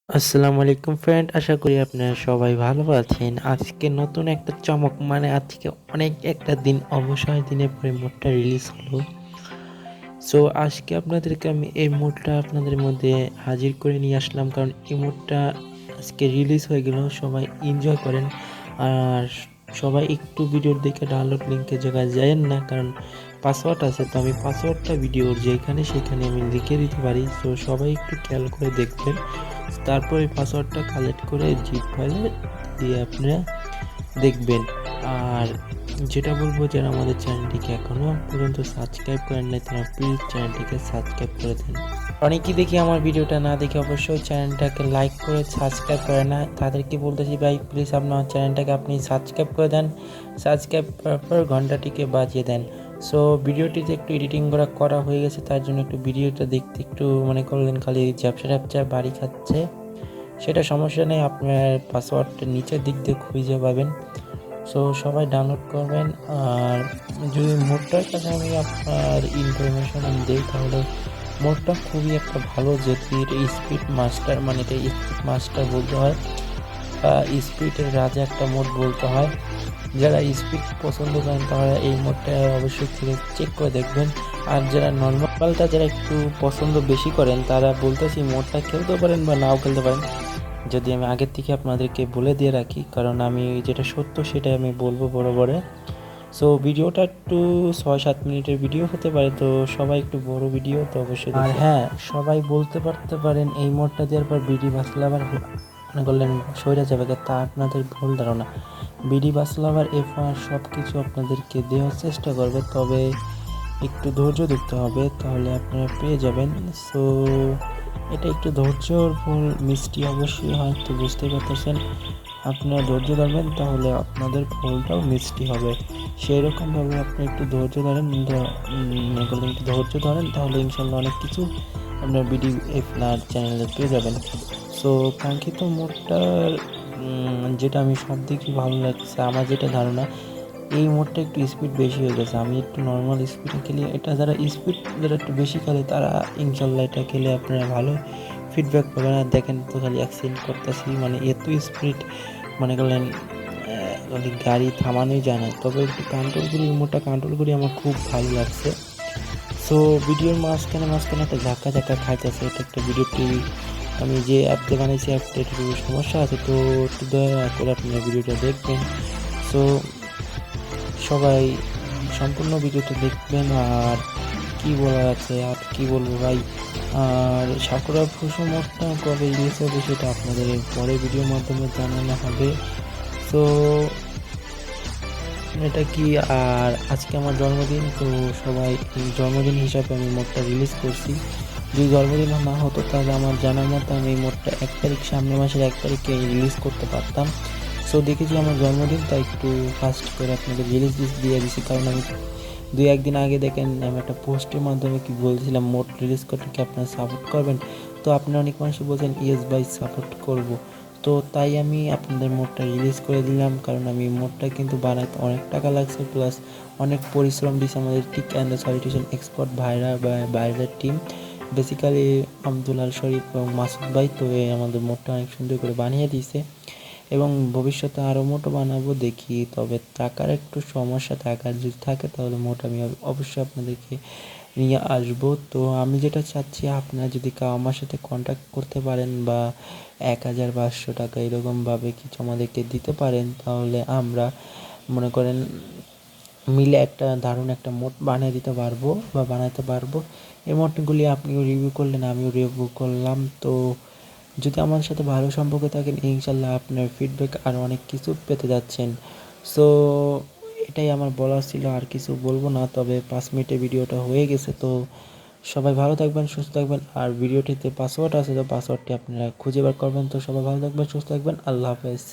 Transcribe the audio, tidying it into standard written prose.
আসসালামু আলাইকুম ফ্রেন্ড, আশা করি আপনারা সবাই ভালো আছেন। আজকে নতুন একটা চমক, মানে আজকে অনেক একটা দিন অবসর দিনের পরে মোডটা রিলিজ হলো। সো আজকে আপনাদেরকে আমি এই মোডটা আপনাদের মধ্যে হাজির করে নিয়ে আসলাম, কারণ এই মোডটা আজকে রিলিজ হয়ে গেল। সবাই এনজয় করেন, আর সবাই একটু ভিডিওর দেখে ডাউনলোড লিঙ্কে জায়গায় যায়েন না, কারণ পাসওয়ার্ড আছে। তো আমি পাসওয়ার্ডটা ভিডিওর যেখানে সেখানে আমি লিখে দিতে পারি। তো সবাই একটু খেয়াল করে দেখবেন, তারপরে পাসওয়ার্ডটা কালেক্ট করে জিপ ফাইলে দিয়ে আপনারা দেখবেন। আর যেটা বলবো, যারা আমাদের চ্যানেলটিকে এখনো পর্যন্ত সাবস্ক্রাইব করেন নাই, তারা প্লিজ চ্যানেলটিকে সাবস্ক্রাইব করে দেন। অনেকেই দেখি আমার ভিডিওটা না দেখে অবশ্যই চ্যানেলটাকে লাইক করে সাবস্ক্রাইব করে না, তাদেরকে বলতেছি ভাই প্লিজ আপনার চ্যানেলটাকে আপনি সাবস্ক্রাইব করে দেন। সাবস্ক্রাইব করার পর ঘন্টাটিকে বাজিয়ে দেন। সো ভিডিওটিতে একটু এডিটিং করা হয়ে গেছে, তার জন্য একটু ভিডিওটা দেখতে একটু মনে করলেন খালি ঝাপসা বাড়ি খাচ্ছে, সেটা সমস্যা নেই। আপনার পাসওয়ার্ডটা নিচের দিক দিয়ে খুঁজে পাবেন। সো সবাই ডাউনলোড করবেন। আর যদি মোডটার কাছে আমি আপনার ইনফরমেশন আমি দিই, তাহলে মোডটা খুবই একটা ভালো, যেটি স্পিড মাস্টার, মানে এটা স্পিড মাস্টার বলতে হয়, বা স্পিডের রাজা একটা মোড বলতে হয়। যারা স্পিড পছন্দ করেন তারা এই মোডটা অবশ্যই চেক করে দেখবেন। আর যারা নর্মালটা যারা একটু পছন্দ বেশি করেন, তারা বলতেছি মোডটা খেলতে পারেন বা নাও খেলতে পারেন, যদি আমি আগের থেকে আপনাদেরকে বলে দিয়ে রাখি, কারণ আমি যেটা সত্য সেটাই আমি বলবো বড়। সো ভিডিওটা একটু 6-7 মিনিটের ভিডিও হতে পারে, তো সবাই একটু বড় ভিডিও তো অবশ্যই। আর হ্যাঁ, সবাই বলতে পারেন এই মোডটা দেওয়ার পর বিডি বাসলে আবার মনে করলেন সইরা যাবে, তা আপনাদের ভুল ধারণা। বিডি বাসলে আবার এফআর সব কিছু আপনাদেরকে দেওয়ার চেষ্টা করবে, তবে একটু ধৈর্য ধরতে হবে, তাহলে আপনারা পেয়ে যাবেন। সো এটা একটু ধৈর্যর ফল মিষ্টি অবশ্যই হয়, তো বুঝতে পারতেছেন। আপনারা ধৈর্য ধরবেন তাহলে আপনাদের ফলটাও মিষ্টি হবে। সেই রকমভাবে আপনি একটু ধৈর্য ধরেন, একটু ধৈর্য ধরেন, তাহলে ইনশাল্লাহ অনেক কিছু আপনার বিডিএফ না চ্যানেলে পেয়ে যাবেন। সো কাঙ্ক্ষিত মোডটার যেটা আমি সব দিকে ভালো লাগছে, আমার যেটা ধারণা, এই মোডটা একটু স্পিড বেশি হয়ে গেছে। আমি একটু নর্মাল স্পিডে খেলি, এটা যারা স্পিড যারা একটু বেশি খেলে তারা ইনশাল্লাহ এটা খেলে আপনারা ভালো ফিডব্যাক পাবেন। আর দেখেন তো খালি অ্যাক্সিডেন্ট করতেছি, মানে এত স্পিড মনে করলেন গাড়ি থামানোই যায় না। তবে একটু কন্ট্রোল করি, মোডটা কন্ট্রোল করি, আমার খুব ভালো লাগছে। সো ভিডিওর মাঝখানে একটা ধাক্কা খাইতেছে, এটা একটা ভিডিওটি আমি যে অ্যাপতে বানিয়েছি, অ্যাপটা একটু সমস্যা আছে, তো একটু দয়া করে আপনারা ভিডিওটা দেখবেন। সো সবাই সম্পূর্ণ ভিডিওটা দেখবেন। আর কি বলার আছে, আর কি বলবো ভাই। আর সাকুরা ফুসু মোডটা কবে রিলিজ হবে সেটা আপনাদের পরে ভিডিওর মাধ্যমে জানানো হবে। তো এটা কি, আর আজকে আমার জন্মদিন, তো সবাই জন্মদিন হিসাবে আমি মোডটা রিলিজ করছি। যদি জন্মদিন না হতো তাহলে আমার জানার মতো আমি এই মোডটা 1 তারিখ, সামনের মাসের 1 তারিখে রিলিজ করতে পারতাম। সো দেখেছি আমার জন্মদিন, তাই একটু ফাস্ট করে আপনাদের রিলিজ দিয়ে দিছি, কারণ আমি 2-1 দিন আগে দেখেন আমি একটা পোস্টের মাধ্যমে কি বলছিলাম, মোড রিলিজ করতে কি আপনারা সাপোর্ট করবেন। তো আপনারা অনেক মানুষ বলছেন ইয়েস ভাই সাপোর্ট করব, তো তাই আমি আপনাদের মোডটা রিলিজ করে দিলাম। কারণ আমি মোডটা কিন্তু বানাতে অনেক টাকা লাগছে, প্লাস অনেক পরিশ্রম দিয়েছে আমাদের টিক অ্যান্ড সলিউশন এক্সপার্ট ভাইরা বা বাইরের টিম, বেসিক্যালি আব্দুল আল শরীফ এবং মাসুদ ভাই। তো আমাদের মোডটা অনেক সুন্দর করে বানিয়ে দিয়েছে, এবং ভবিষ্যতে আরও মোটো বানাবো দেখি। তবে টাকার একটু সমস্যা, টাকার যদি থাকে তাহলে মোট আমি অবশ্যই আপনাদেরকে নিয়ে আসবো। তো আমি যেটা চাচ্ছি, আপনারা যদি কেউ আমার সাথে কন্ট্যাক্ট করতে পারেন বা 1500 টাকা এরকমভাবে কিছু আমাদেরকে দিতে পারেন, তাহলে আমরা মনে করেন মিলে একটা দারুণ একটা মোড বানিয়ে দিতে পারবো বা বানাতে পারবো। এই মোটগুলি আপনিও রিভিউ করলেন, আমিও রিভিউ করলাম। তো যদি আমার সাথে ভালো সম্পর্কে থাকেন, ইনশাল্লাহ আপনার ফিডব্যাক আর অনেক কিছু পেতে যাচ্ছেন। সো এটাই আমার বলার ছিল, আর কিছু বলবো না। তবে 5 মিনিটের ভিডিওটা হয়ে গেছে, তো সবাই ভালো থাকবেন, সুস্থ থাকবেন। আর ভিডিওটিতে পাসওয়ার্ড আছে, তো পাসওয়ার্ডটি আপনারা খুঁজে বার করবেন। তো সবাই ভালো থাকবেন, সুস্থ থাকবেন, আল্লাহ হাফেজ।